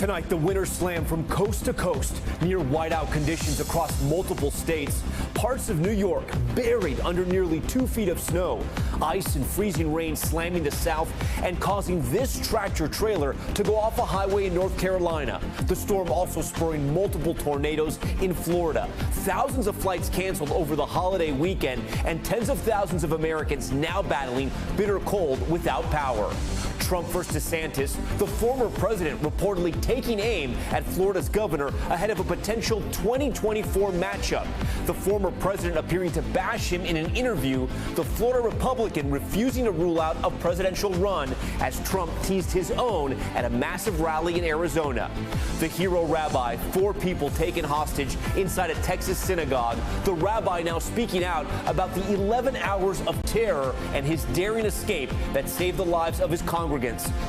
Tonight, the winter slam from coast to coast, near whiteout conditions across multiple states. Parts of New York buried under nearly 2 feet of snow. Ice and freezing rain slamming the south and causing this tractor trailer to go off a highway in North Carolina. The storm also spurring multiple tornadoes in Florida. Thousands of flights canceled over the holiday weekend, and tens of thousands of Americans now battling bitter cold without power. Trump versus DeSantis, the former president reportedly taking aim at Florida's governor ahead of a potential 2024 matchup. The former president appearing to bash him in an interview, the Florida Republican refusing to rule out a presidential run as Trump teased his own at a massive rally in Arizona. The hero rabbi, 4 people taken hostage inside a Texas synagogue. The rabbi now speaking out about the 11 hours of terror and his daring escape that saved the lives of his congregants.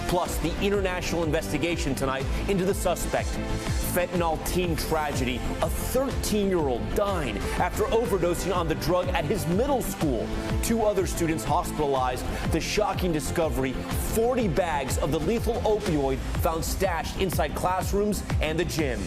Plus, the international investigation tonight into the suspect. Fentanyl teen tragedy, a 13-year-old dying after overdosing on the drug at his middle school. 2 other students hospitalized. The shocking discovery, 40 bags of the lethal opioid found stashed inside classrooms and the gym.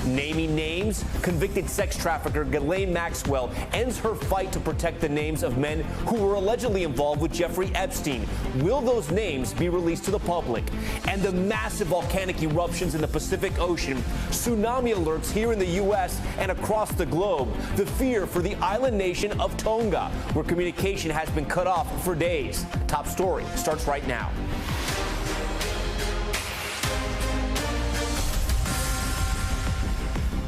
Naming names, convicted sex trafficker Ghislaine Maxwell ends her fight to protect the names of men who were allegedly involved with Jeffrey Epstein. Will those names be released to the public? And the massive volcanic eruptions in the Pacific Ocean, tsunami alerts here in the U.S. and across the globe, the fear for the island nation of Tonga, where communication has been cut off for days. Top story starts right now.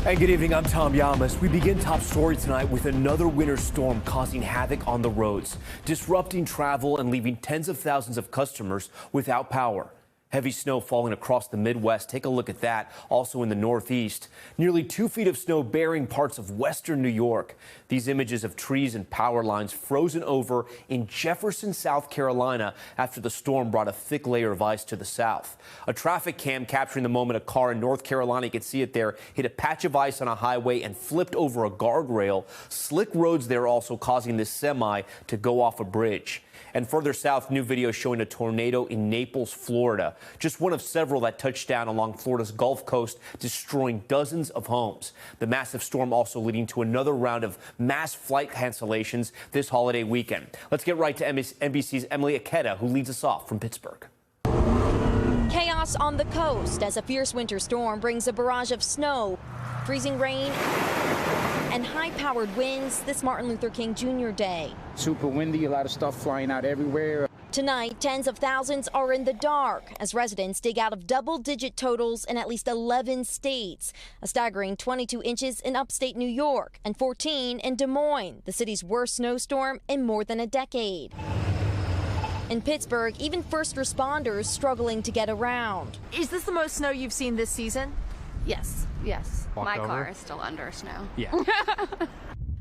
And good evening, I'm Tom Llamas. We begin Top Story tonight with another winter storm causing havoc on the roads, disrupting travel and leaving tens of thousands of customers without power. Heavy snow falling across the Midwest. Take a look at that. Also in the Northeast, nearly 2 feet of snow burying parts of western New York. These images of trees and power lines frozen over in Jefferson, South Carolina, after the storm brought a thick layer of ice to the south. A traffic cam capturing the moment a car in North Carolina, you can see it there, hit a patch of ice on a highway and flipped over a guardrail. Slick roads there also causing this semi to go off a bridge. And further south, new video showing a tornado in Naples, Florida. Just one of several that touched down along Florida's Gulf Coast, destroying dozens of homes. The massive storm also leading to another round of mass flight cancellations this holiday weekend. Let's get right to NBC's Emily Aketa, who leads us off from Pittsburgh. Chaos on the coast as a fierce winter storm brings a barrage of snow, freezing rain, and high-powered winds this Martin Luther King Jr. Day. Super windy, a lot of stuff flying out everywhere. Tonight, tens of thousands are in the dark as residents dig out of double-digit totals in at least 11 states. A staggering 22 inches in upstate New York and 14 in Des Moines, the city's worst snowstorm in more than a decade. In Pittsburgh, even first responders struggling to get around. Is this the most snow you've seen this season? Yes. My car is still under snow. Yeah.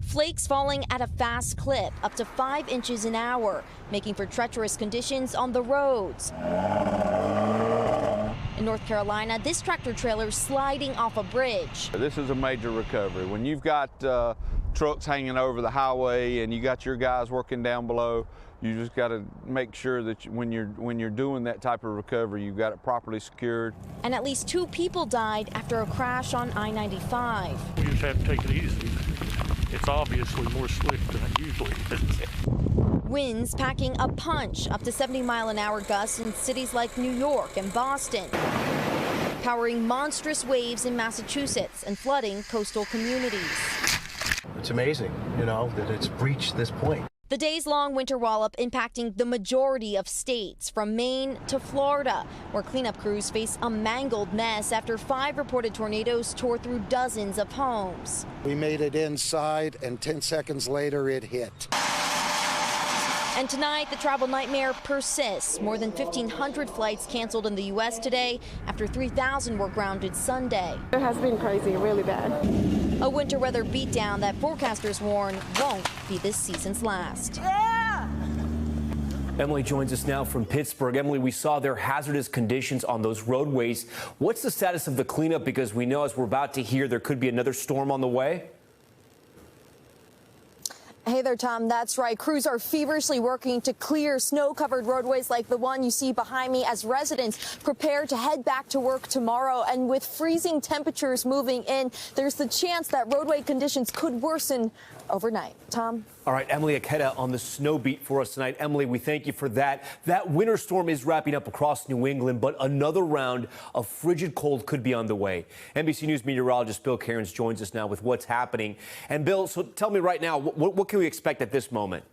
Flakes falling at a fast clip, up to 5 inches an hour, making for treacherous conditions on the roads. In North Carolina, this tractor trailer sliding off a bridge. This is a major recovery. When you've got trucks hanging over the highway and you got your guys working down below, you just got to make sure that when you're doing that type of recovery, you've got it properly secured. And at least 2 people died after a crash on I-95. We just have to take it easy. It's obviously more slick than it usually is. Winds packing a punch, up to 70-mile-an-hour gusts in cities like New York and Boston, powering monstrous waves in Massachusetts and flooding coastal communities. It's amazing, that it's reached this point. The days-long winter wallop impacting the majority of states, from Maine to Florida, where cleanup crews face a mangled mess after 5 reported tornadoes tore through dozens of homes. We made it inside, and 10 seconds later, it hit. And tonight, the travel nightmare persists. More than 1,500 flights canceled in the U.S. today after 3,000 were grounded Sunday. It has been crazy, really bad. A winter weather beatdown that forecasters warn won't be this season's last. Emily joins us now from Pittsburgh. Emily, we saw there hazardous conditions on those roadways. What's the status of the cleanup? Because we know, as we're about to hear, there could be another storm on the way. Hey there, Tom. That's right. Crews are feverishly working to clear snow-covered roadways like the one you see behind me as residents prepare to head back to work tomorrow. And with freezing temperatures moving in, there's the chance that roadway conditions could worsen overnight. Tom? All right, Emily Aketa on the snow beat for us tonight. Emily, we thank you for that. That winter storm is wrapping up across New England, but another round of frigid cold could be on the way. NBC News meteorologist Bill Cairns joins us now with what's happening. And Bill, so tell me right now, what can we expect at this moment?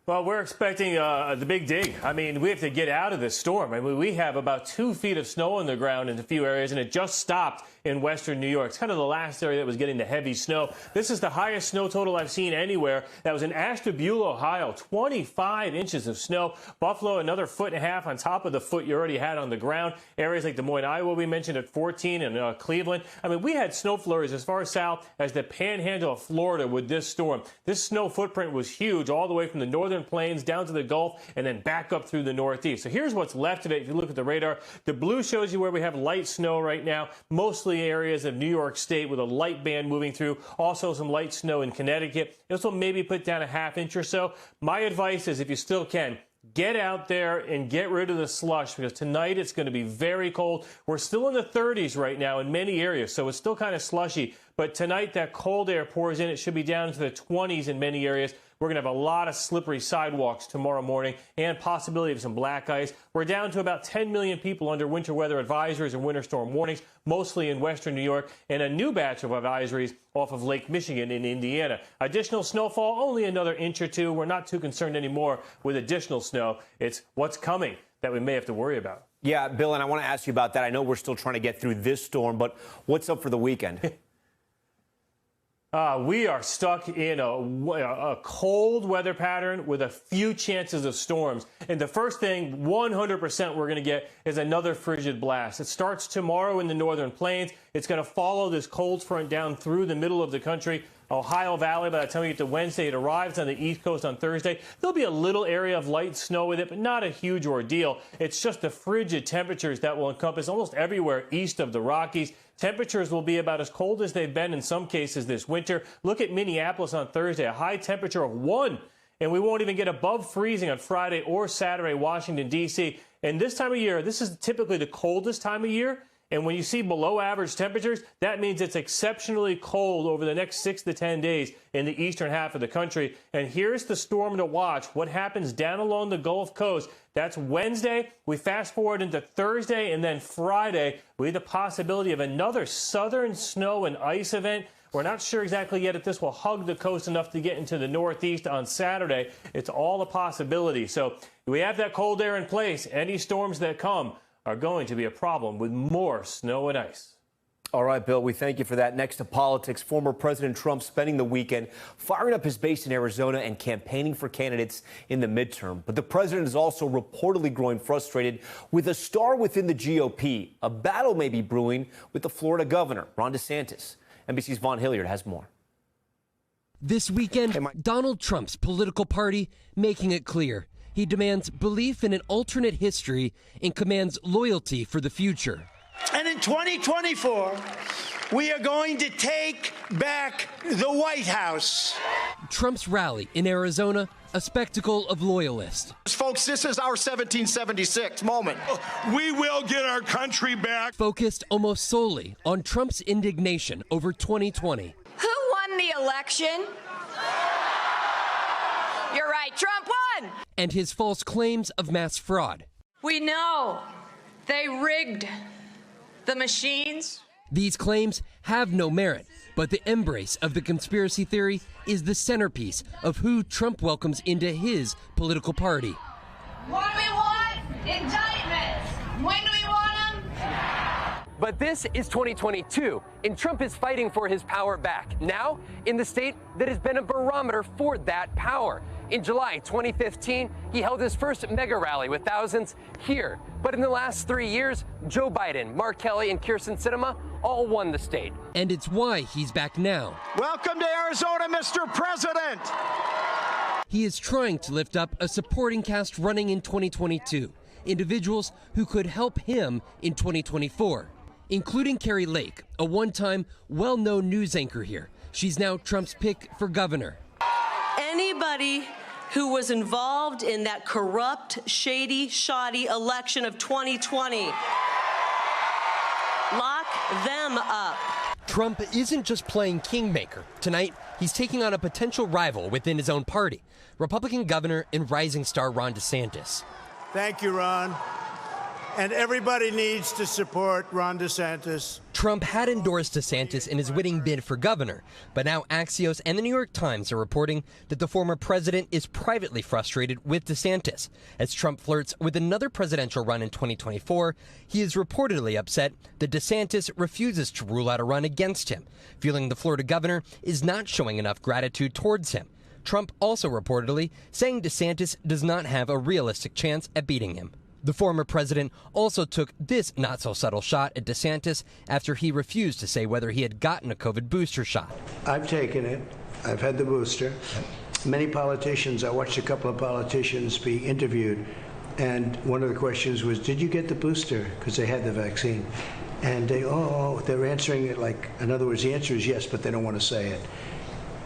Well, we're expecting the big dig. I mean, we have to get out of this storm. I mean, we have about 2 feet of snow on the ground in a few areas, and it just stopped in western New York. It's kind of the last area that was getting the heavy snow. This is the highest snow total I've seen anywhere. That was in Ashtabula, Ohio, 25 inches of snow. Buffalo, another 1.5 feet on top of the foot you already had on the ground. Areas like Des Moines, Iowa, we mentioned at 14, and Cleveland. I mean, we had snow flurries as far south as the panhandle of Florida with this storm. This snow footprint was huge all the way from the northern plains down to the Gulf and then back up through the Northeast. So here's what's left of it. If you look at the radar, the blue shows you where we have light snow right now, mostly areas of New York State with a light band moving through. Also some light snow in Connecticut. This will maybe put down a ½ inch or so. My advice is, if you still can, get out there and get rid of the slush, because tonight it's going to be very cold. We're still in the 30s right now in many areas, so it's still kind of slushy. But tonight that cold air pours in. It should be down into the 20s in many areas. We're going to have a lot of slippery sidewalks tomorrow morning and possibility of some black ice. We're down to about 10 million people under winter weather advisories and winter storm warnings, mostly in western New York, and a new batch of advisories off of Lake Michigan in Indiana. Additional snowfall, only another inch or two. We're not too concerned anymore with additional snow. It's what's coming that we may have to worry about. Yeah, Bill, and I want to ask you about that. I know we're still trying to get through this storm, but what's up for the weekend? We are stuck in a cold weather pattern with a few chances of storms. And the first thing, 100% we're going to get is another frigid blast. It starts tomorrow in the northern plains. It's going to follow this cold front down through the middle of the country. Ohio Valley, by the time we get to Wednesday, it arrives on the East Coast on Thursday. There'll be a little area of light snow with it, but not a huge ordeal. It's just the frigid temperatures that will encompass almost everywhere east of the Rockies. Temperatures will be about as cold as they've been in some cases this winter. Look at Minneapolis on Thursday, a high temperature of 1. And we won't even get above freezing on Friday or Saturday, Washington, D.C. And this time of year, this is typically the coldest time of year. And when you see below average temperatures, that means it's exceptionally cold over the next 6 to 10 days in the eastern half of the country. And here's the storm to watch. What happens down along the Gulf Coast? That's Wednesday. We fast forward into Thursday, and then Friday, we have the possibility of another southern snow and ice event. We're not sure exactly yet if this will hug the coast enough to get into the Northeast on Saturday. It's all a possibility. So we have that cold air in place. Any storms that come are going to be a problem with more snow and ice. All right, Bill, we thank you for that. Next to politics, former President Trump spending the weekend firing up his base in Arizona and campaigning for candidates in the midterm. But the president is also reportedly growing frustrated with a star within the GOP. A battle may be brewing with the Florida governor, Ron DeSantis. NBC's Vaughn Hilliard has more. This weekend, Donald Trump's political party making it clear he demands belief in an alternate history and commands loyalty for the future. And in 2024, we are going to take back the White House. Trump's rally in Arizona, a spectacle of loyalists. Folks, this is our 1776 moment. We will get our country back. Focused almost solely on Trump's indignation over 2020. Who won the election? You're right, Trump won! And his false claims of mass fraud. We know they rigged the machines. These claims have no merit, but the embrace of the conspiracy theory is the centerpiece of who Trump welcomes into his political party. What do we want? Indictments. When do we want them? But this is 2022, and Trump is fighting for his power back, now in the state that has been a barometer for that power. In July 2015, he held his first mega rally with thousands here. But in the last 3 years, Joe Biden, Mark Kelly, and Kyrsten Sinema all won the state. And it's why he's back now. Welcome to Arizona, Mr. President. He is trying to lift up a supporting cast running in 2022, individuals who could help him in 2024, including Carrie Lake, a one-time well-known news anchor here, She's now Trump's pick for governor. Anybody who was involved in that corrupt, shady, shoddy election of 2020, lock them up. Trump isn't just playing kingmaker. Tonight, he's taking on a potential rival within his own party, Republican governor and rising star Ron DeSantis. Thank you, Ron. And everybody needs to support Ron DeSantis. Trump had endorsed DeSantis in his winning bid for governor, but now Axios and the New York Times are reporting that the former president is privately frustrated with DeSantis. As Trump flirts with another presidential run in 2024, he is reportedly upset that DeSantis refuses to rule out a run against him, feeling the Florida governor is not showing enough gratitude towards him. Trump also reportedly saying DeSantis does not have a realistic chance at beating him. The former president also took this not-so-subtle shot at DeSantis after he refused to say whether he had gotten a COVID booster shot. I've taken it. I've had the booster. Many politicians, I watched a couple of politicians be interviewed, and one of the questions was, did you get the booster? Because they had the vaccine. And they're answering it like, in other words, the answer is yes, but they don't want to say it.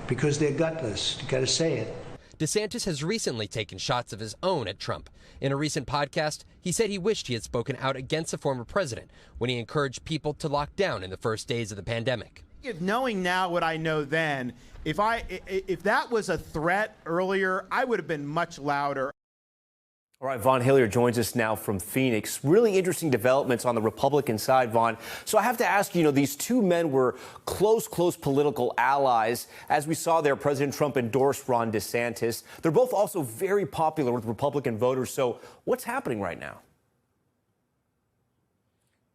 Because they're gutless. You got to say it. DeSantis has recently taken shots of his own at Trump. In a recent podcast, he said he wished he had spoken out against the former president when he encouraged people to lock down in the first days of the pandemic. Knowing now what I know then, if that was a threat earlier, I would have been much louder. All right, Vaughn Hillier joins us now from Phoenix. Really interesting developments on the Republican side, Vaughn. So I have to ask you, these two men were close political allies. As we saw there, President Trump endorsed Ron DeSantis. They're both also very popular with Republican voters. So what's happening right now?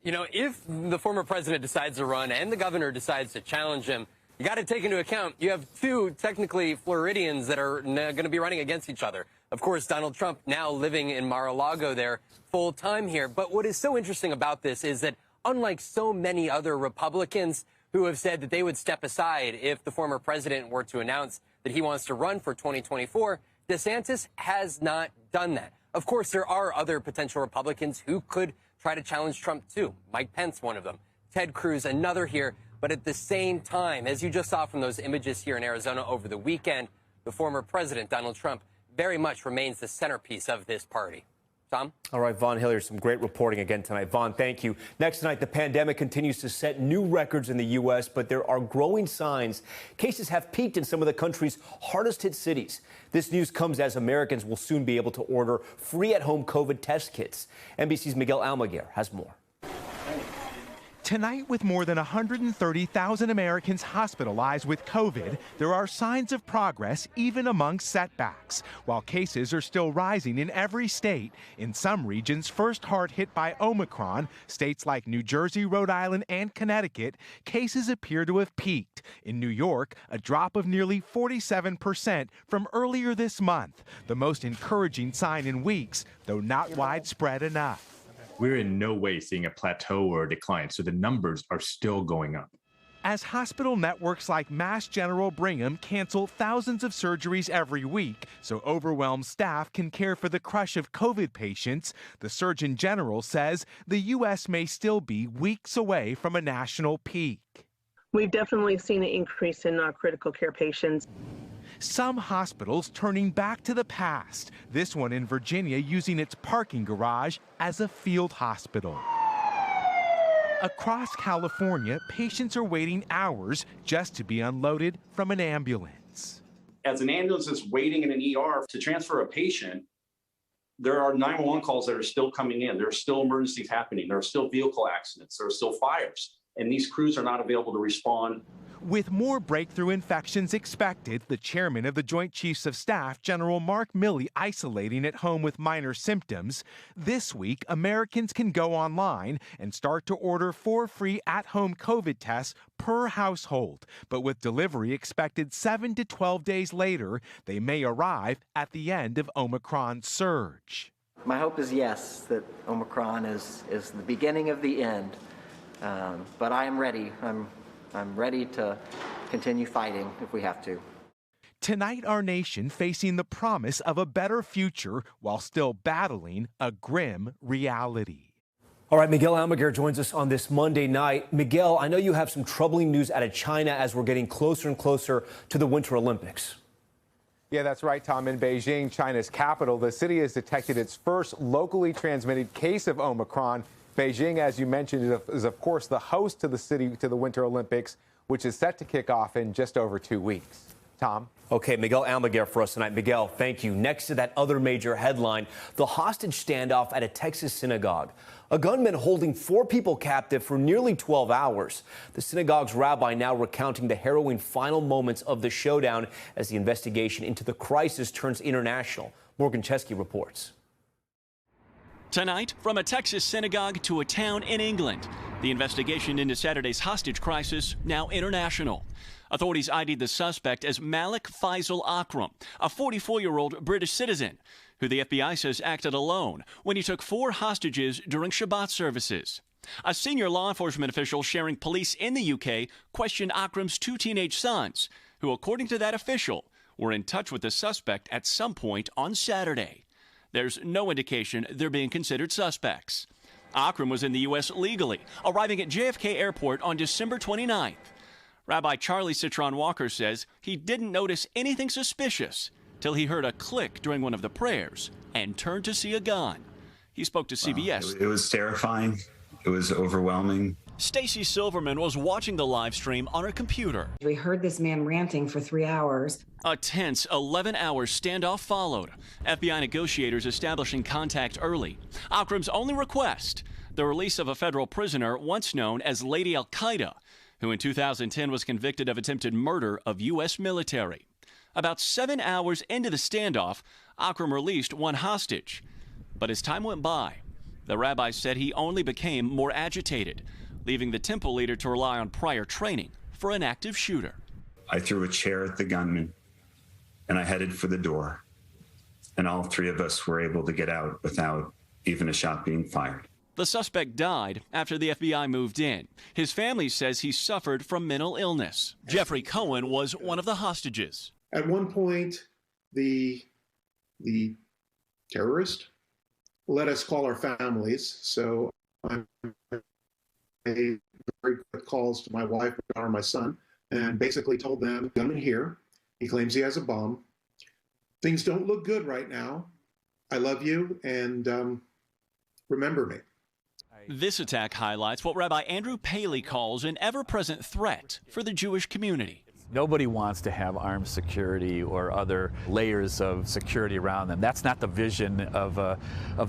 If the former president decides to run and the governor decides to challenge him, you got to take into account you have two technically Floridians that are going to be running against each other. Of course, Donald Trump now living in Mar-a-Lago there full time here. But what is so interesting about this is that unlike so many other Republicans who have said that they would step aside if the former president were to announce that he wants to run for 2024, DeSantis has not done that. Of course, there are other potential Republicans who could try to challenge Trump too. Mike Pence, one of them. Ted Cruz, another here. But at the same time, as you just saw from those images here in Arizona over the weekend, the former president, Donald Trump, very much remains the centerpiece of this party. Tom? All right, Vaughn Hillier, some great reporting again tonight. Vaughn, thank you. Next tonight, the pandemic continues to set new records in the U.S., but there are growing signs cases have peaked in some of the country's hardest hit cities. This news comes as Americans will soon be able to order free at-home COVID test kits. NBC's Miguel Almaguer has more. Tonight, with more than 130,000 Americans hospitalized with COVID, there are signs of progress even among setbacks. While cases are still rising in every state, in some regions first hard hit by Omicron, states like New Jersey, Rhode Island, and Connecticut, cases appear to have peaked. In New York, a drop of nearly 47% from earlier this month, the most encouraging sign in weeks, though not widespread enough. We're in no way seeing a plateau or a decline, so the numbers are still going up. As hospital networks like Mass General Brigham cancel thousands of surgeries every week so overwhelmed staff can care for the crush of COVID patients, the Surgeon General says the U.S. may still be weeks away from a national peak. We've definitely seen an increase in our critical care patients. Some hospitals turning back to the past, this one in Virginia using its parking garage as a field hospital. Across California, patients are waiting hours just to be unloaded from an ambulance. As an ambulance is waiting in an ER to transfer a patient, there are 911 calls that are still coming in. There are still emergencies happening. There are still vehicle accidents. There are still fires. And these crews are not available to respond. With more breakthrough infections expected, the chairman of the Joint Chiefs of Staff, General Mark Milley, isolating at home with minor symptoms, this week Americans can go online and start to order 4 free at-home COVID tests per household. But with delivery expected 7 to 12 days later, they may arrive at the end of Omicron's surge. My hope is yes, that Omicron is the beginning of the end. But I am ready. I'm ready to continue fighting if we have to. Tonight, our nation facing the promise of a better future while still battling a grim reality. All right, Miguel Almaguer joins us on this Monday night. Miguel, I know you have some troubling news out of China as we're getting closer and closer to the Winter Olympics. Yeah, that's right, Tom. In Beijing, China's capital, the city has detected its first locally transmitted case of Omicron. Beijing, as you mentioned, is of course the host to the Winter Olympics, which is set to kick off in just over 2 weeks. Tom? Okay, Miguel Almaguer for us tonight. Miguel, thank you. Next to that other major headline, the hostage standoff at a Texas synagogue. A gunman holding 4 people captive for nearly 12 hours. The synagogue's rabbi now recounting the harrowing final moments of the showdown as the investigation into the crisis turns international. Morgan Chesky reports. Tonight, from a Texas synagogue to a town in England, the investigation into Saturday's hostage crisis now international. Authorities ID'd the suspect as Malik Faisal Akram, a 44-year-old British citizen, who the FBI says acted alone when he took 4 hostages during Shabbat services. A senior law enforcement official sharing police in the UK questioned Akram's 2 teenage sons, who, according to that official, were in touch with the suspect at some point on Saturday. There's no indication they're being considered suspects. Akram was in the U.S. legally, arriving at JFK Airport on December 29th. Rabbi Charlie Citron Walker says he didn't notice anything suspicious till he heard a click during one of the prayers and turned to see a gun. He spoke to CBS. It was terrifying. It was overwhelming. Stacy Silverman was watching the live stream on her computer. We heard this man ranting for 3 hours. A tense 11-hour standoff followed. FBI negotiators establishing contact early. Akram's only request, the release of a federal prisoner once known as Lady Al-Qaeda, who in 2010 was convicted of attempted murder of U.S. military. About 7 hours into the standoff, Akram released one hostage. But as time went by, the rabbi said he only became more agitated, leaving the temple leader to rely on prior training for an active shooter. I threw a chair at the gunman, and I headed for the door. And all 3 of us were able to get out without even a shot being fired. The suspect died after the FBI moved in. His family says he suffered from mental illness. Jeffrey Cohen was one of the hostages. At one point, the terrorist let us call our families. So I made very quick calls to my wife and my son and basically told them, gunman here. He claims he has a bomb. Things don't look good right now. I love you and remember me. This attack highlights what Rabbi Andrew Paley calls an ever-present threat for the Jewish community. Nobody wants to have armed security or other layers of security around them. That's not the vision of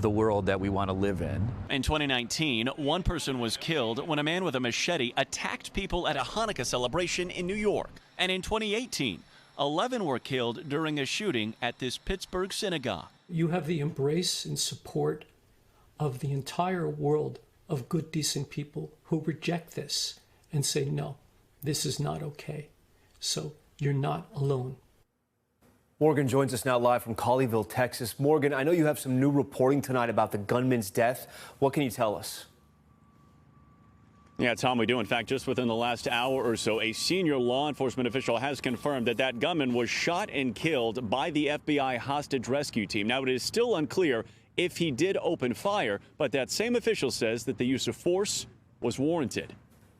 the world that we want to live in. In 2019, one person was killed when a man with a machete attacked people at a Hanukkah celebration in New York. And in 2018, 11 were killed during a shooting at this Pittsburgh synagogue. You have the embrace and support of the entire world of good, decent people who reject this and say, no, this is not okay. So you're not alone. Morgan joins us now live from Colleyville, Texas. Morgan, I know you have some new reporting tonight about the gunman's death. What can you tell us? Yeah, Tom, we do. In fact, just within the last hour or so, a senior law enforcement official has confirmed that gunman was shot and killed by the FBI hostage rescue team. Now, it is still unclear if he did open fire, but that same official says that the use of force was warranted.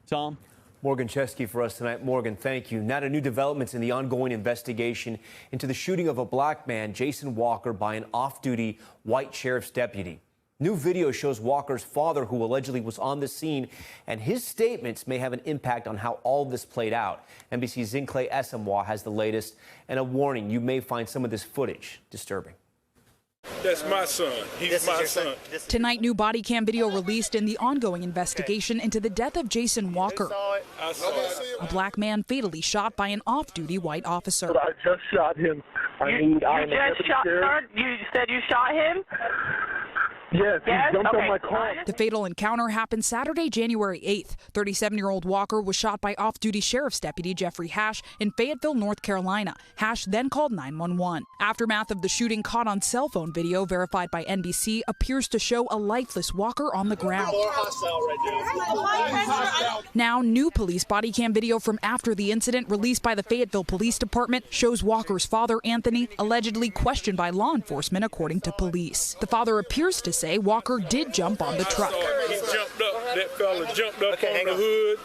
Tom? Morgan Chesky for us tonight. Morgan, thank you. Now to new developments in the ongoing investigation into the shooting of a black man, Jason Walker, by an off-duty white sheriff's deputy. New video shows Walker's father, who allegedly was on the scene, and his statements may have an impact on how all of this played out. NBC's Zincle Esamwa has the latest, and a warning, you may find some of this footage disturbing. That's my son. He's my son. Tonight, new body cam video released in the ongoing investigation into the death of Jason Walker, a black man fatally shot by an off-duty white officer. I just shot him. You said you shot him? Yes, he jumped on my car. The fatal encounter happened Saturday, January 8th. 37-year-old Walker was shot by off-duty sheriff's deputy Jeffrey Hash in Fayetteville, North Carolina. Hash then called 911. Aftermath of the shooting caught on cell phone video verified by NBC appears to show a lifeless Walker on the ground. Now, new police body cam video from after the incident released by the Fayetteville Police Department shows Walker's father, Anthony, allegedly questioned by law enforcement, according to police. The father appears to say Walker did jump on the truck. He jumped up, that fella jumped up on the hood,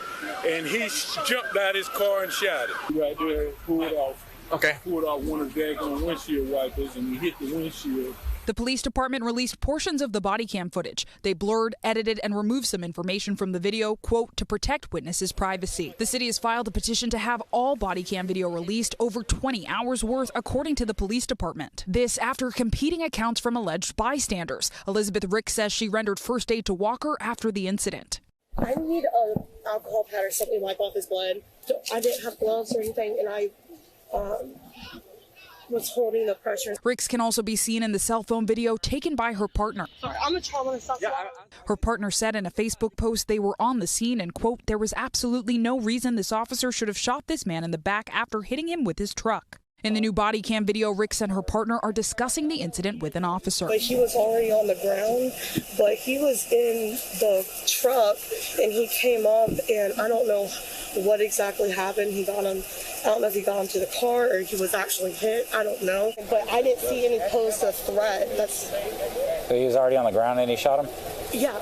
and he jumped out his car and shot it. Right there, pulled off. Okay. Pulled off one of the daggone windshield wipers, and he hit the windshield. The police department released portions of the body cam footage. They blurred, edited, and removed some information from the video, quote, to protect witnesses' privacy. The city has filed a petition to have all body cam video released, over 20 hours worth, according to the police department. This after competing accounts from alleged bystanders. Elizabeth Rick says she rendered first aid to Walker after the incident. I need an alcohol pad or something to wipe off his blood. I didn't have gloves or anything, and I was holding the pressure. Ricks can also be seen in the cell phone video taken by her partner. Sorry, I'm a trauma stop. Her partner said in a Facebook post they were on the scene and, quote, there was absolutely no reason this officer should have shot this man in the back after hitting him with his truck. In the new body cam video, Ricks and her partner are discussing the incident with an officer. But he was already on the ground, but he was in the truck and he came up and I don't know what exactly happened. I don't know if he got into the car or he was actually hit. I don't know. But I didn't see any post of threat. So he was already on the ground and he shot him? Yeah.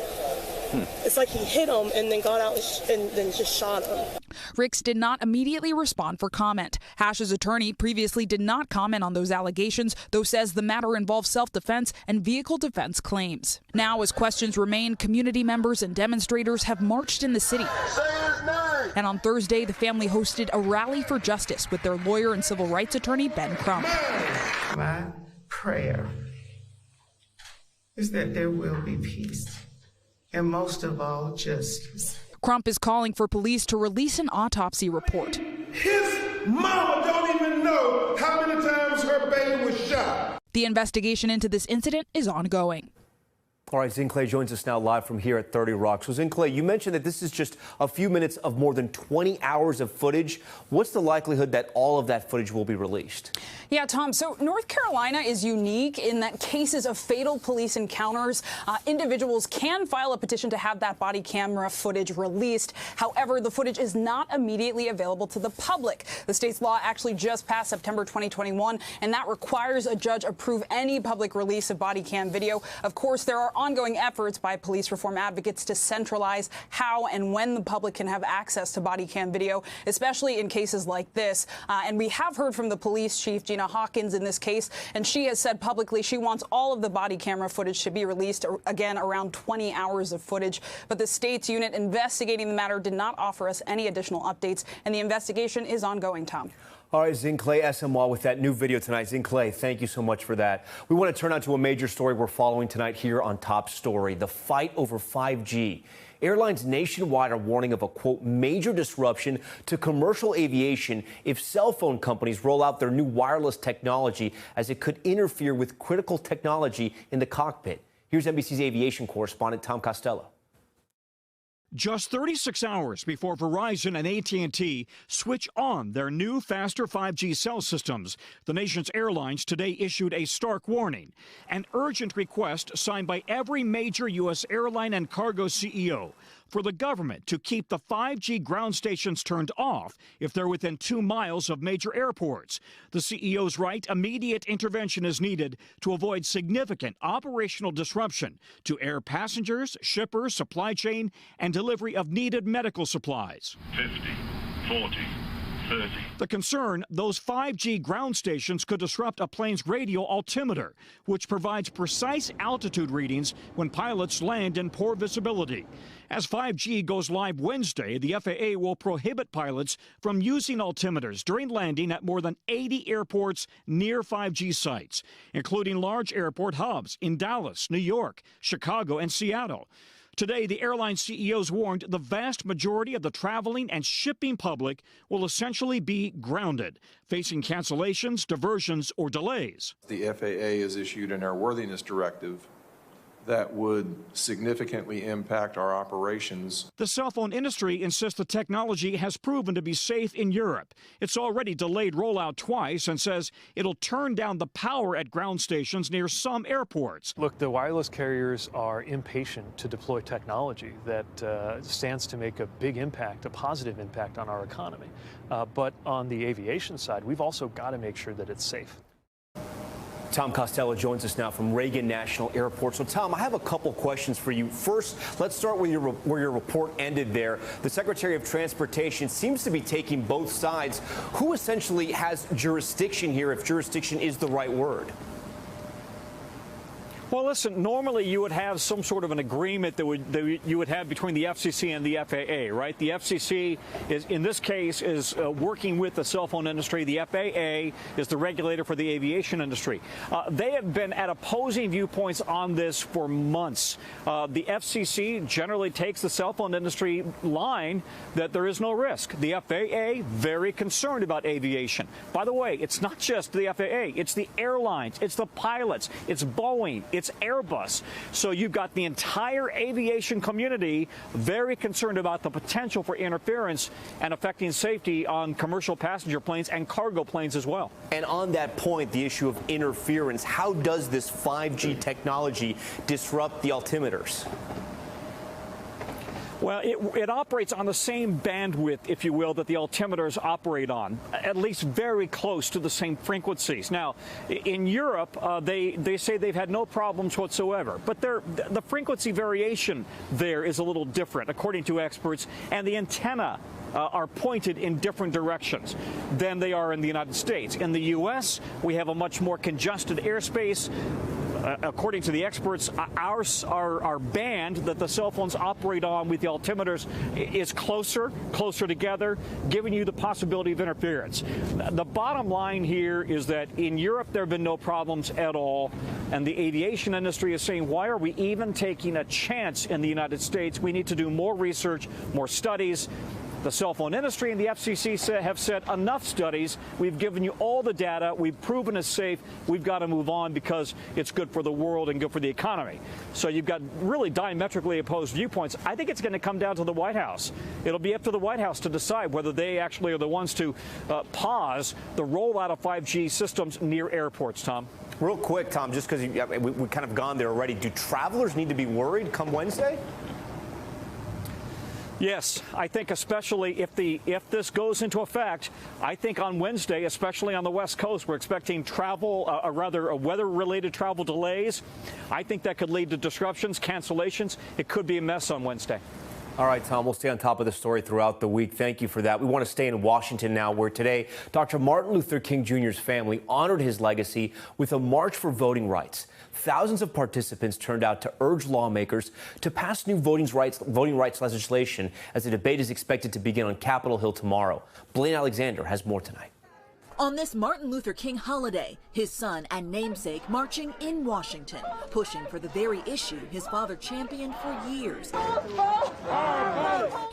It's like he hit him and then got out and then just shot him. Ricks did not immediately respond for comment. Hash's attorney previously did not comment on those allegations, though says the matter involves self-defense and vehicle defense claims. Now, as questions remain, community members and demonstrators have marched in the city. And on Thursday, the family hosted a rally for justice with their lawyer and civil rights attorney, Ben Crump. My prayer is that there will be peace. And most of all, justice. Crump is calling for police to release an autopsy report. His mama don't even know how many times her baby was shot. The investigation into this incident is ongoing. All right, Zin Clay joins us now live from here at 30 Rock. So Zin Clay, you mentioned that this is just a few minutes of more than 20 hours of footage. What's the likelihood that all of that footage will be released? Yeah, Tom, so North Carolina is unique in that cases of fatal police encounters, individuals can file a petition to have that body camera footage released. However, the footage is not immediately available to the public. The state's law actually just passed September 2021, and that requires a judge approve any public release of body cam video. Of course, there are ongoing efforts by police reform advocates to centralize how and when the public can have access to body cam video, especially in cases like this. And we have heard from the police chief, Gina Hawkins, in this case, and she has said publicly she wants all of the body camera footage to be released, again, around 20 hours of footage. But the state's unit investigating the matter did not offer us any additional updates, and the investigation is ongoing, Tom. All right, Zin Clay, SMY with that new video tonight. Zin Clay, thank you so much for that. We want to turn on to a major story we're following tonight here on Top Story, the fight over 5G. Airlines nationwide are warning of a, quote, major disruption to commercial aviation if cell phone companies roll out their new wireless technology, as it could interfere with critical technology in the cockpit. Here's NBC's aviation correspondent Tom Costello. Just 36 hours before Verizon and AT&T switch on their new, faster 5G cell systems, the nation's airlines today issued a stark warning, an urgent request signed by every major U.S. airline and cargo CEO for the government to keep the 5G ground stations turned off if they're within 2 miles of major airports. The CEOs write immediate intervention is needed to avoid significant operational disruption to air passengers, shippers, supply chain, and delivery of needed medical supplies. 50, 40, 30. The concern, those 5G ground stations could disrupt a plane's radio altimeter, which provides precise altitude readings when pilots land in poor visibility. As 5G goes live Wednesday, the FAA will prohibit pilots from using altimeters during landing at more than 80 airports near 5G sites, including large airport hubs in Dallas, New York, Chicago, and Seattle. Today, the airline CEOs warned the vast majority of the traveling and shipping public will essentially be grounded, facing cancellations, diversions, or delays. The FAA has issued an airworthiness directive that would significantly impact our operations. The cell phone industry insists the technology has proven to be safe in Europe. It's already delayed rollout twice and says it'll turn down the power at ground stations near some airports. Look, the wireless carriers are impatient to deploy technology that stands to make a big impact, a positive impact on our economy. But on the aviation side, we've also got to make sure that it's safe. Tom Costello joins us now from Reagan National Airport. So, Tom, I have a couple questions for you. First, let's start with where your report ended there. The Secretary of Transportation seems to be taking both sides. Who essentially has jurisdiction here, if jurisdiction is the right word? Well, listen, normally you would have some sort of an agreement that you would have between the FCC and the FAA, right? The FCC is, in this case, is working with the cell phone industry. The FAA is the regulator for the aviation industry. They have been at opposing viewpoints on this for months. The FCC generally takes the cell phone industry line that there is no risk. The FAA, very concerned about aviation. By the way, it's not just the FAA. It's the airlines. It's the pilots. It's Boeing. It's Airbus. So you've got the entire aviation community very concerned about the potential for interference and affecting safety on commercial passenger planes and cargo planes as well. And on that point, the issue of interference, how does this 5G technology disrupt the altimeters? Well, it operates on the same bandwidth, if you will, that the altimeters operate on, at least very close to the same frequencies. Now, in Europe, they say they've had no problems whatsoever, but the frequency variation there is a little different, according to experts, and the antenna are pointed in different directions than they are in the United States. In the U.S., we have a much more congested airspace. According to the experts, our band that the cell phones operate on with the altimeters is closer together, giving you the possibility of interference. The bottom line here is that in Europe there have been no problems at all, and the aviation industry is saying, why are we even taking a chance in the United States? We need to do more research, more studies. The cell phone industry and the FCC have said enough studies. We've given you all the data. We've proven it's safe. We've got to move on because it's good for the world and good for the economy. So you've got really diametrically opposed viewpoints. I think it's going to come down to the White House. It'll be up to the White House to decide whether they actually are the ones to pause the rollout of 5G systems near airports, Tom. Real quick, Tom, just because we've kind of gone there already, do travelers need to be worried come Wednesday? Yes, I think especially if this goes into effect, I think on Wednesday, especially on the West Coast, we're expecting weather-related travel delays. I think that could lead to disruptions, cancellations. It could be a mess on Wednesday. All right, Tom, we'll stay on top of the story throughout the week. Thank you for that. We want to stay in Washington now, where today Dr. Martin Luther King Jr.'s family honored his legacy with a march for voting rights. Thousands of participants turned out to urge lawmakers to pass new voting rights legislation as the debate is expected to begin on Capitol Hill tomorrow. Blaine Alexander has more tonight. On this Martin Luther King holiday, his son and namesake marching in Washington, pushing for the very issue his father championed for years,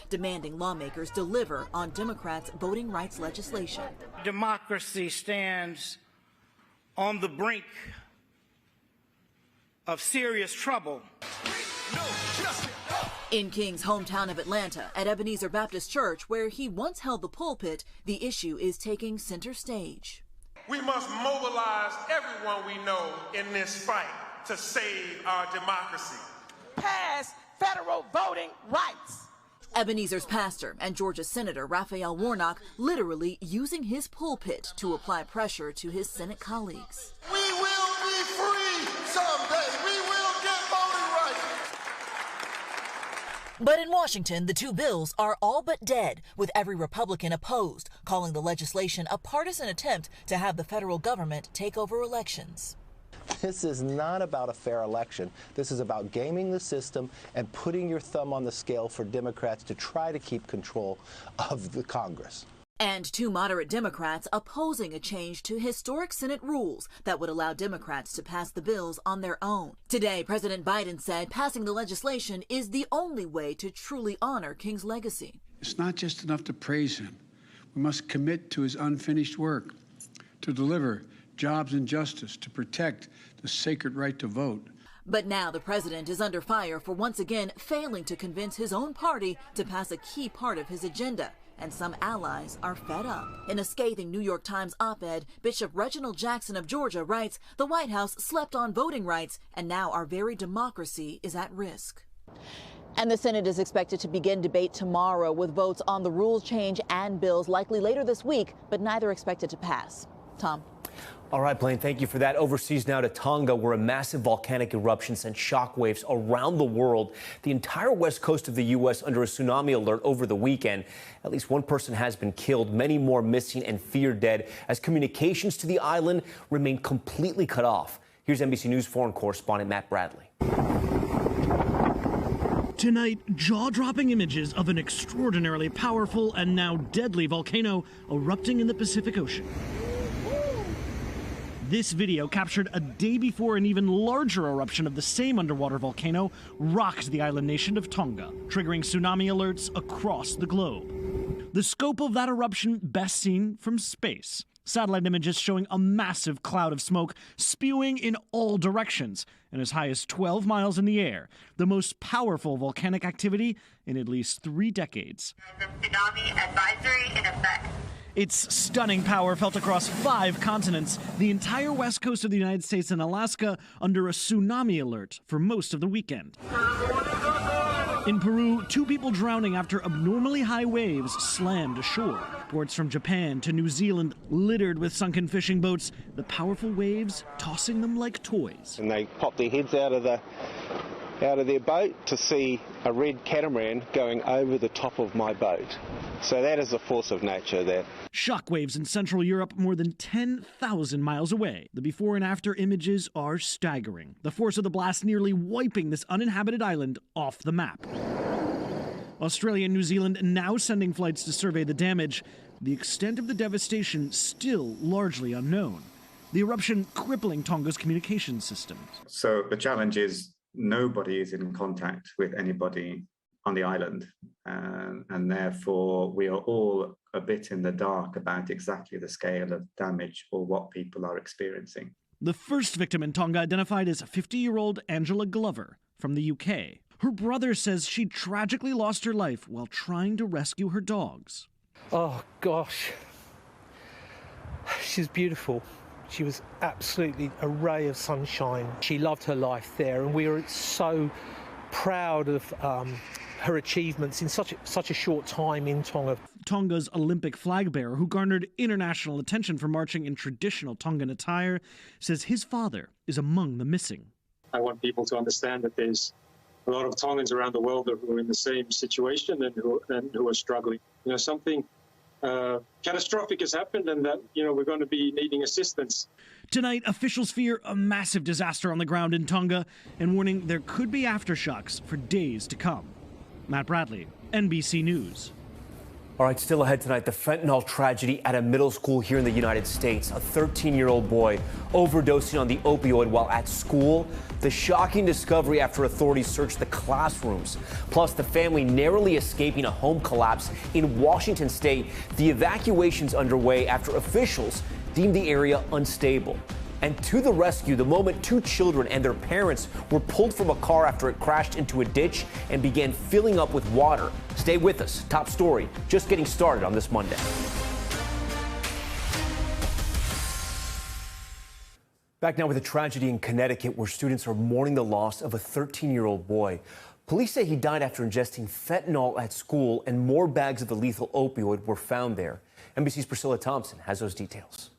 demanding lawmakers deliver on Democrats' voting rights legislation. Democracy stands on the brink of serious trouble. In King's hometown of Atlanta, at Ebenezer Baptist Church, where he once held the pulpit, the issue is taking center stage. We must mobilize everyone we know in this fight to save our democracy. Pass federal voting rights. Ebenezer's pastor and Georgia Senator Raphael Warnock literally using his pulpit to apply pressure to his Senate colleagues. We will be free someday. We will get voting rights. But in Washington, the two bills are all but dead, with every Republican opposed, calling the legislation a partisan attempt to have the federal government take over elections. This is not about a fair election. This is about gaming the system and putting your thumb on the scale for Democrats to try to keep control of the Congress. And two moderate Democrats opposing a change to historic Senate rules that would allow Democrats to pass the bills on their own. Today, President Biden said passing the legislation is the only way to truly honor King's legacy. It's not just enough to praise him. We must commit to his unfinished work, to deliver jobs and justice, to protect the sacred right to vote. But now the president is under fire for once again failing to convince his own party to pass a key part of his agenda. And some allies are fed up. In a scathing New York Times op-ed, Bishop Reginald Jackson of Georgia writes, the White House slept on voting rights, and now our very democracy is at risk. And the Senate is expected to begin debate tomorrow with votes on the rules change and bills likely later this week, but neither expected to pass. Tom. All right, Blaine, thank you for that. Overseas now to Tonga, where a massive volcanic eruption sent shockwaves around the world. The entire west coast of the U.S. under a tsunami alert over the weekend. At least one person has been killed, many more missing and feared dead as communications to the island remain completely cut off. Here's NBC News foreign correspondent Matt Bradley. Tonight, jaw-dropping images of an extraordinarily powerful and now deadly volcano erupting in the Pacific Ocean. This video, captured a day before an even larger eruption of the same underwater volcano, rocked the island nation of Tonga, triggering tsunami alerts across the globe. The scope of that eruption best seen from space. Satellite images showing a massive cloud of smoke spewing in all directions and as high as 12 miles in the air, the most powerful volcanic activity in at least 3 decades. The tsunami advisory in effect. Its stunning power felt across 5 continents, the entire west coast of the United States and Alaska under a tsunami alert for most of the weekend. In Peru, 2 people drowning after abnormally high waves slammed ashore. Ports from Japan to New Zealand littered with sunken fishing boats, the powerful waves tossing them like toys. And they pop their heads out of their boat to see a red catamaran going over the top of my boat. So that is a force of nature there. Shockwaves in Central Europe more than 10,000 miles away. The before and after images are staggering. The force of the blast nearly wiping this uninhabited island off the map. Australia and New Zealand now sending flights to survey the damage. The extent of the devastation still largely unknown. The eruption crippling Tonga's communications systems. So the challenge is nobody is in contact with anybody on the island, and therefore we are all a bit in the dark about exactly the scale of damage or what people are experiencing. The first victim in Tonga identified as 50-year-old Angela Glover from the UK. Her brother says she tragically lost her life while trying to rescue her dogs. Oh gosh, she's beautiful. She was absolutely a ray of sunshine. She loved her life there, and we were so proud of her achievements in such a short time in Tonga. Tonga's Olympic flag bearer, who garnered international attention for marching in traditional Tongan attire, says his father is among the missing. I want people to understand that there's a lot of Tongans around the world who are in the same situation and who are struggling. You know, something catastrophic has happened, and that, you know, we're going to be needing assistance. Tonight, officials fear a massive disaster on the ground in Tonga and warning there could be aftershocks for days to come. Matt Bradley, NBC News. All right, still ahead tonight, the fentanyl tragedy at a middle school here in the United States. A 13-year-old boy overdosing on the opioid while at school. The shocking discovery after authorities searched the classrooms. Plus, the family narrowly escaping a home collapse in Washington state. The evacuation's underway after officials deemed the area unstable. And to the rescue, the moment 2 children and their parents were pulled from a car after it crashed into a ditch and began filling up with water. Stay with us. Top story, just getting started on this Monday. Back now with a tragedy in Connecticut where students are mourning the loss of a 13-year-old boy. Police say he died after ingesting fentanyl at school, and more bags of the lethal opioid were found there. NBC's Priscilla Thompson has those details.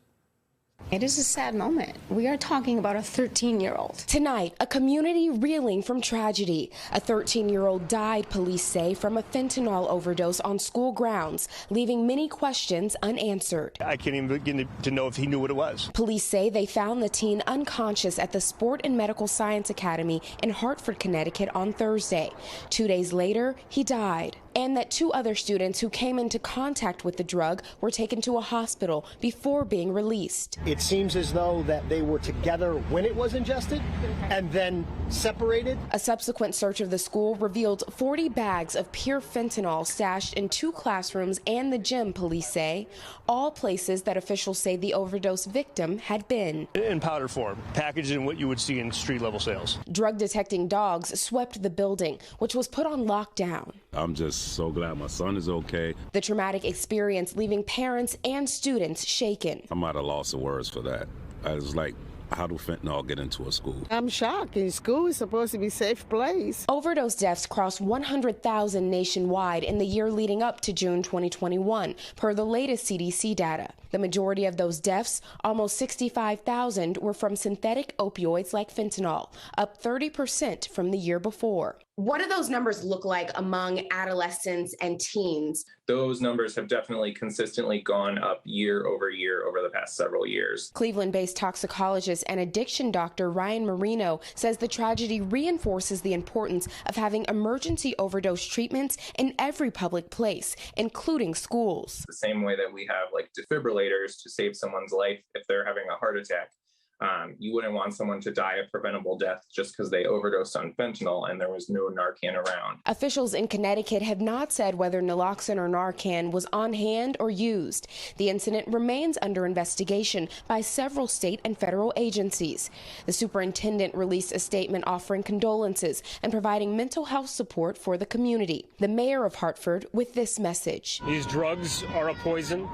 It is a sad moment. We are talking about a 13-year-old. Tonight, a community reeling from tragedy. A 13-year-old died, police say, from a fentanyl overdose on school grounds, leaving many questions unanswered. I can't even begin to know if he knew what it was. Police say they found the teen unconscious at the Sport and Medical Science Academy in Hartford, Connecticut on Thursday. 2 days later, he died. And that 2 other students who came into contact with the drug were taken to a hospital before being released. It seems as though that they were together when it was ingested and then separated. A subsequent search of the school revealed 40 bags of pure fentanyl stashed in 2 classrooms and the gym, police say, all places that officials say the overdose victim had been. In powder form, packaged in what you would see in street-level sales. Drug detecting dogs swept the building, which was put on lockdown. I'm just so glad my son is okay. The traumatic experience leaving parents and students shaken. I'm at a loss of words for that. I was like, how do fentanyl get into a school? I'm shocked. School is supposed to be a safe place. Overdose deaths crossed 100,000 nationwide in the year leading up to June 2021, per the latest CDC data. The majority of those deaths, almost 65,000, were from synthetic opioids like fentanyl, up 30% from the year before. What do those numbers look like among adolescents and teens? Those numbers have definitely consistently gone up year over the past several years. Cleveland-based toxicologist and addiction doctor Ryan Marino says the tragedy reinforces the importance of having emergency overdose treatments in every public place, including schools. The same way that we have like defibrillators to save someone's life if they're having a heart attack. You wouldn't want someone to die a preventable death just because they overdosed on fentanyl and there was no Narcan around. Officials in Connecticut have not said whether naloxone or Narcan was on hand or used. The incident remains under investigation by several state and federal agencies. The superintendent released a statement offering condolences and providing mental health support for the community. The mayor of Hartford with this message. These drugs are a poison,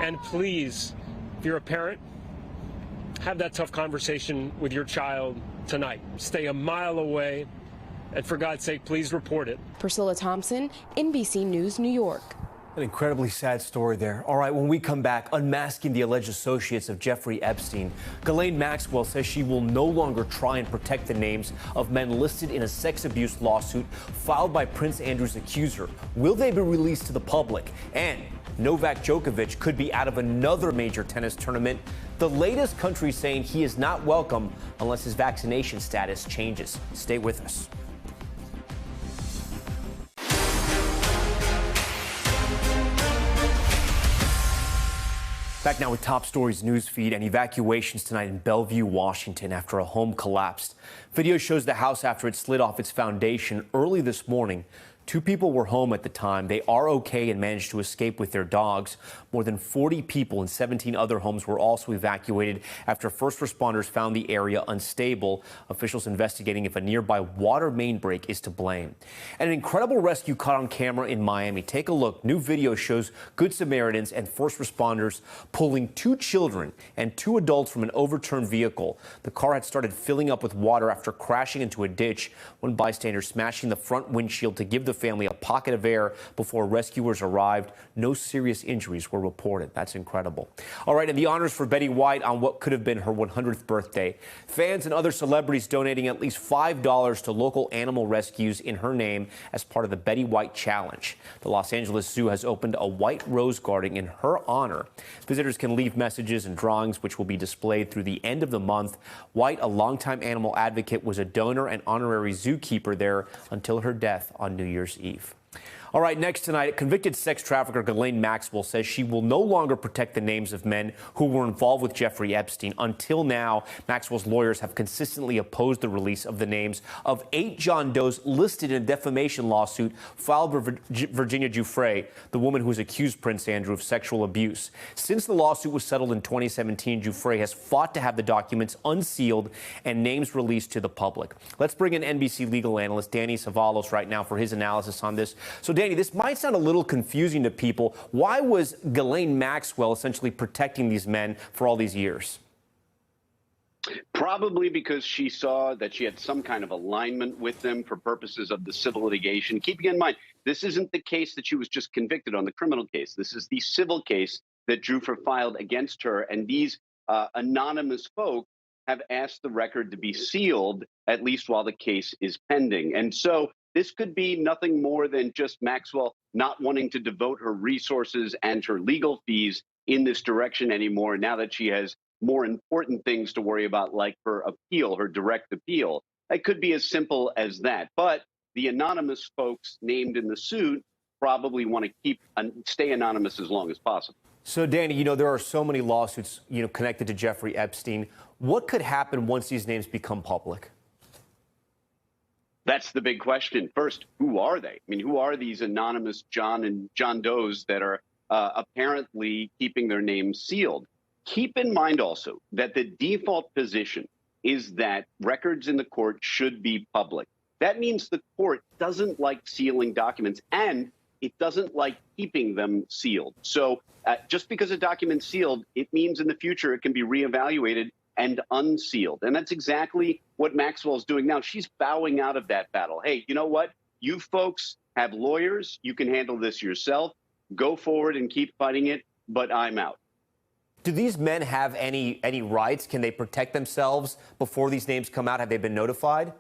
and please, if you're a parent, have that tough conversation with your child tonight. Stay a mile away, and for God's sake, please report it. Priscilla Thompson, NBC News, New York. An incredibly sad story there. All right, when we come back, unmasking the alleged associates of Jeffrey Epstein, Ghislaine Maxwell says she will no longer try and protect the names of men listed in a sex abuse lawsuit filed by Prince Andrew's accuser. Will they be released to the public? And Novak Djokovic could be out of another major tennis tournament. The latest country saying he is not welcome unless his vaccination status changes. Stay with us. Back now with Top Stories news feed and evacuations tonight in Bellevue, Washington after a home collapsed. Video shows the house after it slid off its foundation early this morning. 2 people were home at the time. They are okay and managed to escape with their dogs. More than 40 people in 17 other homes were also evacuated after first responders found the area unstable. Officials investigating if a nearby water main break is to blame. And an incredible rescue caught on camera in Miami. Take a look. New video shows Good Samaritans and first responders pulling 2 children and 2 adults from an overturned vehicle. The car had started filling up with water after crashing into a ditch. One bystander smashing the front windshield to give the family a pocket of air before rescuers arrived. No serious injuries were reported. That's incredible. All right, and the honors for Betty White on what could have been her 100th birthday. Fans and other celebrities donating at least $5 to local animal rescues in her name as part of the Betty White Challenge. The Los Angeles Zoo has opened a white rose garden in her honor. Visitors can leave messages and drawings which will be displayed through the end of the month. White, a longtime animal advocate, was a donor and honorary zookeeper there until her death on New Year's Eve. All right, next tonight, convicted sex trafficker Ghislaine Maxwell says she will no longer protect the names of men who were involved with Jeffrey Epstein. Until now, Maxwell's lawyers have consistently opposed the release of the names of 8 John Does listed in a defamation lawsuit filed by Virginia Giuffre, the woman who has accused Prince Andrew of sexual abuse. Since the lawsuit was settled in 2017, Giuffre has fought to have the documents unsealed and names released to the public. Let's bring in NBC legal analyst Danny Savalos right now for his analysis on this. So, Danny, this might sound a little confusing to people. Why was Ghislaine Maxwell essentially protecting these men for all these years? Probably because she saw that she had some kind of alignment with them for purposes of the civil litigation. Keeping in mind, this isn't the case that she was just convicted on, the criminal case. This is the civil case that Giuffre filed against her. And these anonymous folk have asked the record to be sealed, at least while the case is pending. And so this could be nothing more than just Maxwell not wanting to devote her resources and her legal fees in this direction anymore now that she has more important things to worry about, like her appeal, her direct appeal. It could be as simple as that. But the anonymous folks named in the suit probably want to stay anonymous as long as possible. So, Danny, there are so many lawsuits, connected to Jeffrey Epstein. What could happen once these names become public? That's the big question. First, who are they? I mean, who are these anonymous John Does that are apparently keeping their names sealed? Keep in mind also that the default position is that records in the court should be public. That means the court doesn't like sealing documents, and it doesn't like keeping them sealed. So just because a document's sealed, it means in the future it can be reevaluated and unsealed. And that's exactly what Maxwell's doing now. She's bowing out of that battle. Hey, you know what? You folks have lawyers. You can handle this yourself. Go forward and keep fighting it, but I'm out. Do these men have any rights? Can they protect themselves before these names come out? Have they been notified?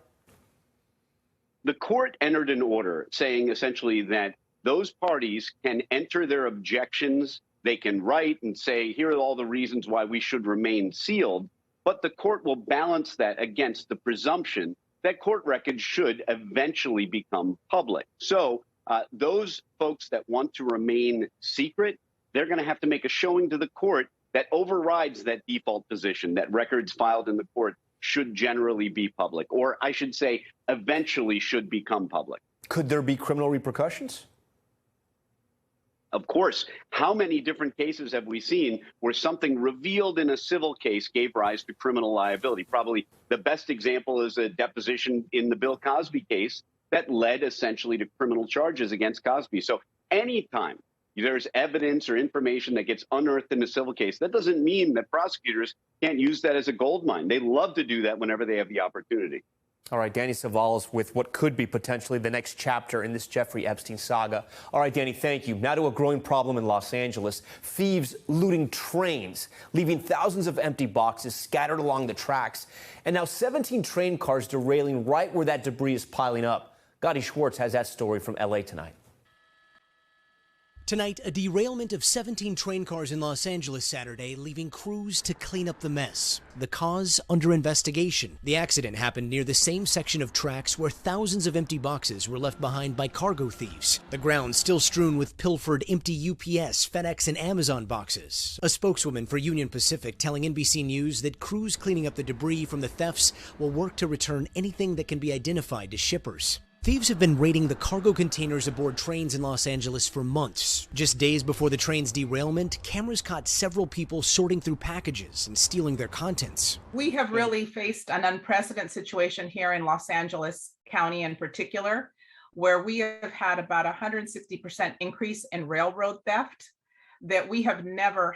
The court entered an order saying essentially that those parties can enter their objections. They can write and say, here are all the reasons why we should remain sealed. But the court will balance that against the presumption that court records should eventually become public. So those folks that want to remain secret, they're going to have to make a showing to the court that overrides that default position that records filed in the court should generally be public, or I should say eventually should become public. Could there be criminal repercussions? Of course. How many different cases have we seen where something revealed in a civil case gave rise to criminal liability? Probably the best example is a deposition in the Bill Cosby case that led essentially to criminal charges against Cosby. So anytime there's evidence or information that gets unearthed in a civil case, that doesn't mean that prosecutors can't use that as a gold mine. They love to do that whenever they have the opportunity. All right, Danny Savalas with what could be potentially the next chapter in this Jeffrey Epstein saga. All right, Danny, thank you. Now to a growing problem in Los Angeles. Thieves looting trains, leaving thousands of empty boxes scattered along the tracks. And now 17 train cars derailing right where that debris is piling up. Gotti Schwartz has that story from L.A. tonight. Tonight, a derailment of 17 train cars in Los Angeles Saturday, leaving crews to clean up the mess. The cause under investigation. The accident happened near the same section of tracks where thousands of empty boxes were left behind by cargo thieves. The ground still strewn with pilfered empty UPS, FedEx, and Amazon boxes. A spokeswoman for Union Pacific telling NBC News that crews cleaning up the debris from the thefts will work to return anything that can be identified to shippers. Thieves have been raiding the cargo containers aboard trains in Los Angeles for months. Just days before the train's derailment, cameras caught several people sorting through packages and stealing their contents. We have really faced an unprecedented situation here in Los Angeles County in particular, where we have had about 160% increase in railroad theft that we have never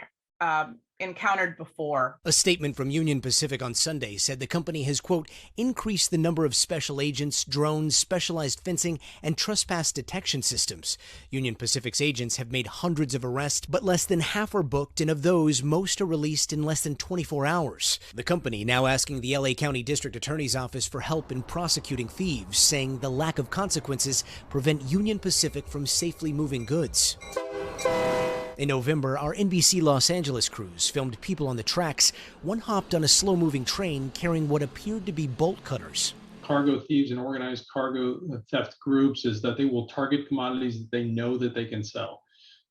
encountered before. A statement from Union Pacific on Sunday said the company has, quote, increased the number of special agents, drones, specialized fencing, and trespass detection systems. Union Pacific's agents have made hundreds of arrests, but less than half are booked, and of those, most are released in less than 24 hours. The company now asking the LA County District Attorney's Office for help in prosecuting thieves, saying the lack of consequences prevent Union Pacific from safely moving goods. In November, our NBC Los Angeles crews filmed people on the tracks. One hopped on a slow-moving train carrying what appeared to be bolt cutters. Cargo thieves and organized cargo theft groups is that they will target commodities that they know that they can sell.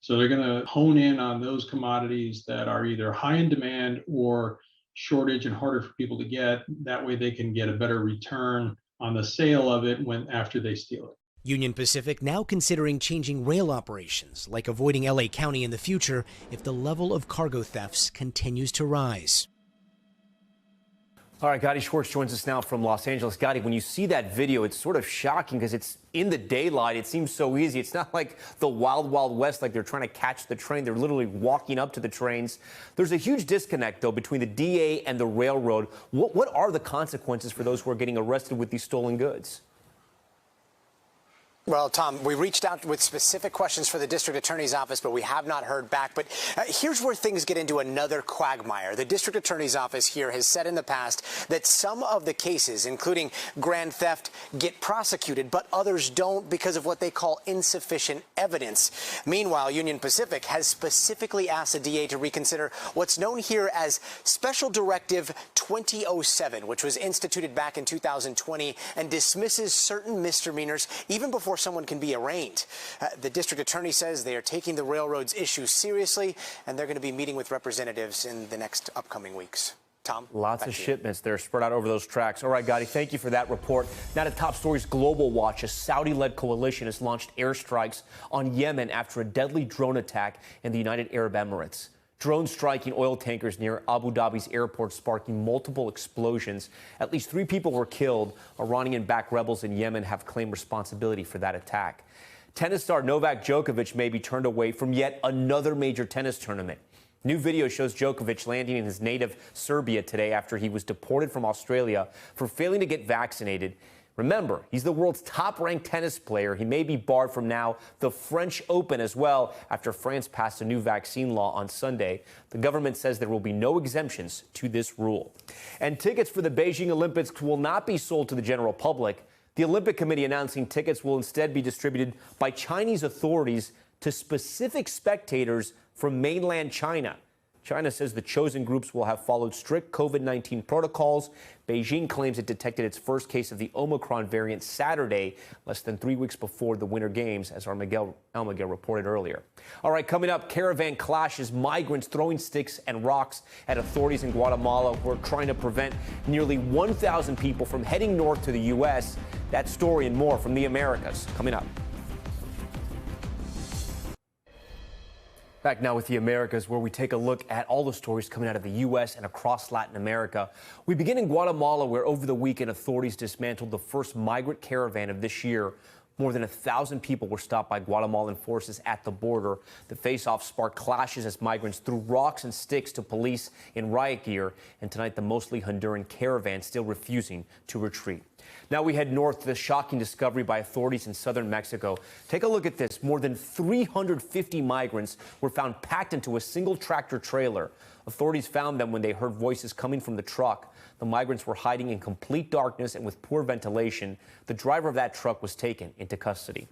So they're going to hone in on those commodities that are either high in demand or shortage and harder for people to get. That way they can get a better return on the sale of it after they steal it. Union Pacific now considering changing rail operations, like avoiding LA County in the future if the level of cargo thefts continues to rise. All right, Gotti Schwartz joins us now from Los Angeles. Gotti, when you see that video, it's sort of shocking because it's in the daylight. It seems so easy. It's not like the Wild Wild West, like they're trying to catch the train. They're literally walking up to the trains. There's a huge disconnect, though, between the DA and the railroad. What are the consequences for those who are getting arrested with these stolen goods? Well, Tom, we reached out with specific questions for the district attorney's office, but we have not heard back. But here's where things get into another quagmire. The district attorney's office here has said in the past that some of the cases, including grand theft, get prosecuted, but others don't because of what they call insufficient evidence. Meanwhile, Union Pacific has specifically asked the DA to reconsider what's known here as Special Directive 2007, which was instituted back in 2020 and dismisses certain misdemeanors even before someone can be arraigned. The district attorney says they are taking the railroad's issue seriously, and they're going to be meeting with representatives in the next upcoming weeks. Tom? Lots of shipments there spread out over those tracks. All right, Gotti, thank you for that report. Now to top stories. Global Watch, a Saudi-led coalition, has launched airstrikes on Yemen after a deadly drone attack in the United Arab Emirates. Drones striking oil tankers near Abu Dhabi's airport, sparking multiple explosions. At least 3 people were killed. Iranian-backed rebels in Yemen have claimed responsibility for that attack. Tennis star Novak Djokovic may be turned away from yet another major tennis tournament. New video shows Djokovic landing in his native Serbia today after he was deported from Australia for failing to get vaccinated. Remember, he's the world's top-ranked tennis player. He may be barred from now the French Open as well after France passed a new vaccine law on Sunday. The government says there will be no exemptions to this rule. And tickets for the Beijing Olympics will not be sold to the general public. The Olympic Committee announcing tickets will instead be distributed by Chinese authorities to specific spectators from mainland China. China says the chosen groups will have followed strict COVID-19 protocols. Beijing claims it detected its first case of the Omicron variant Saturday, less than 3 weeks before the Winter Games, as our Miguel reported earlier. All right, coming up, caravan clashes, migrants throwing sticks and rocks at authorities in Guatemala who are trying to prevent nearly 1,000 people from heading north to the U.S. That story and more from the Americas coming up. Back now with the Americas, where we take a look at all the stories coming out of the U.S. and across Latin America. We begin in Guatemala, where over the weekend authorities dismantled the first migrant caravan of this year. More than 1,000 people were stopped by Guatemalan forces at the border. The face-off sparked clashes as migrants threw rocks and sticks to police in riot gear. And tonight, the mostly Honduran caravan still refusing to retreat. Now we head north to the shocking discovery by authorities in southern Mexico. Take a look at this. More than 350 migrants were found packed into a single tractor trailer. Authorities found them when they heard voices coming from the truck. The migrants were hiding in complete darkness and with poor ventilation. The driver of that truck was taken into custody.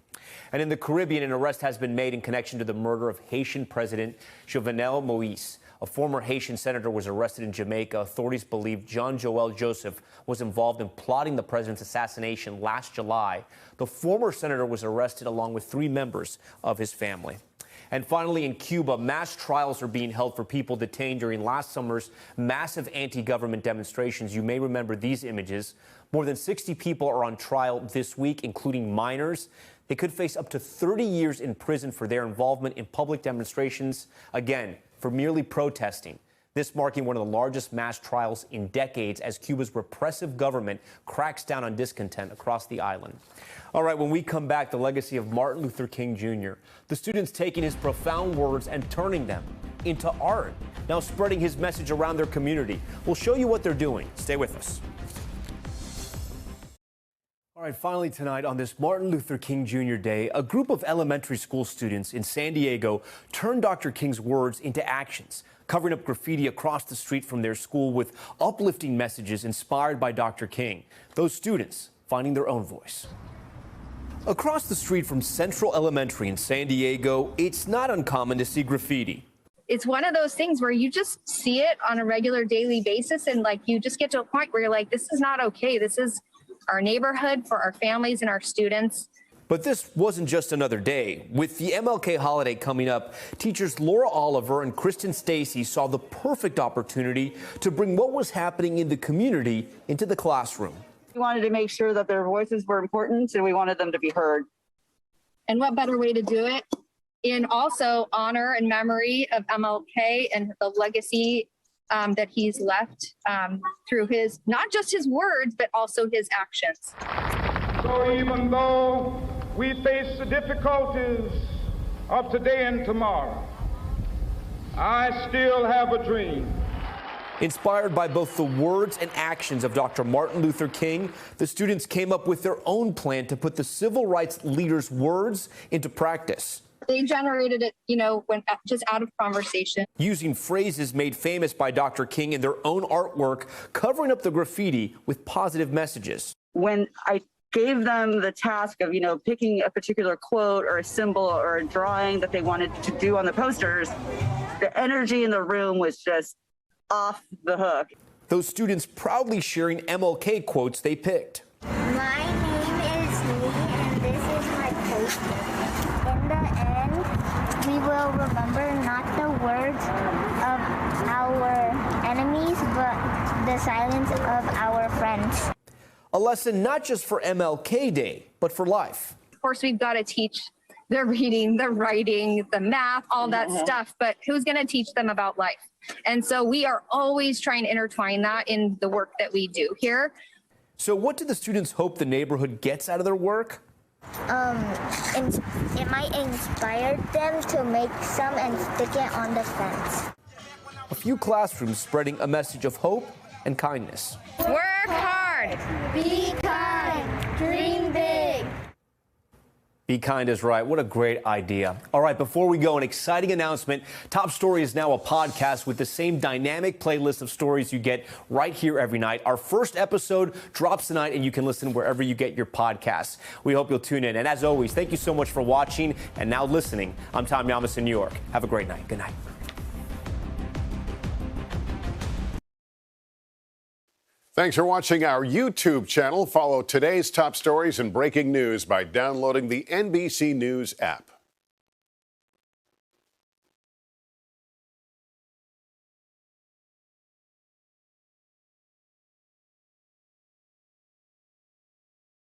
And in the Caribbean, an arrest has been made in connection to the murder of Haitian President Jovenel Moïse. A former Haitian senator was arrested in Jamaica. Authorities believe John Joel Joseph was involved in plotting the president's assassination last July. The former senator was arrested along with 3 members of his family. And finally, in Cuba, mass trials are being held for people detained during last summer's massive anti-government demonstrations. You may remember these images. More than 60 people are on trial this week, including minors. They could face up to 30 years in prison for their involvement in public demonstrations, again, for merely protesting. This marking one of the largest mass trials in decades as Cuba's repressive government cracks down on discontent across the island. All right, when we come back, the legacy of Martin Luther King Jr., the students taking his profound words and turning them into art, now spreading his message around their community. We'll show you what they're doing. Stay with us. All right, finally tonight on this Martin Luther King Jr. Day, a group of elementary school students in San Diego turned Dr. King's words into actions, covering up graffiti across the street from their school with uplifting messages inspired by Dr. King. Those students finding their own voice. Across the street from Central Elementary in San Diego, it's not uncommon to see graffiti. It's one of those things where you just see it on a regular daily basis, and like you just get to a point where you're like, this is not okay. This is our neighborhood, for our families and our students. But this wasn't just another day. With the MLK holiday coming up, teachers Laura Oliver and Kristen Stacy saw the perfect opportunity to bring what was happening in the community into the classroom. We wanted to make sure that their voices were important and we wanted them to be heard. And what better way to do it in also honor and memory of MLK and the legacy that he's left through his, not just his words, but also his actions. So even though we face the difficulties of today and tomorrow, I still have a dream. Inspired by both the words and actions of Dr. Martin Luther King, the students came up with their own plan to put the civil rights leader's words into practice. They generated it, when just out of conversation. Using phrases made famous by Dr. King in their own artwork, covering up the graffiti with positive messages. When I gave them the task of, picking a particular quote or a symbol or a drawing that they wanted to do on the posters, the energy in the room was just off the hook. Those students proudly sharing MLK quotes they picked. My name is Lee, and this is my poster. In the end, we will remember not the words of our enemies, but the silence of our friends. A lesson not just for MLK Day, but for life. Of course, we've got to teach the reading, the writing, the math, all that stuff, but who's going to teach them about life? And so we are always trying to intertwine that in the work that we do here. So what do the students hope the neighborhood gets out of their work? It might inspire them to make some and stick it on the fence. A few classrooms spreading a message of hope and kindness. Work hard. Be kind. Be kind is right. What a great idea. All right, before we go, an exciting announcement. Top Story is now a podcast with the same dynamic playlist of stories you get right here every night. Our first episode drops tonight, and you can listen wherever you get your podcasts. We hope you'll tune in. And as always, thank you so much for watching and now listening. I'm Tom Llamas in New York. Have a great night. Good night. Thanks for watching our YouTube channel. Follow today's top stories and breaking news by downloading the NBC News app.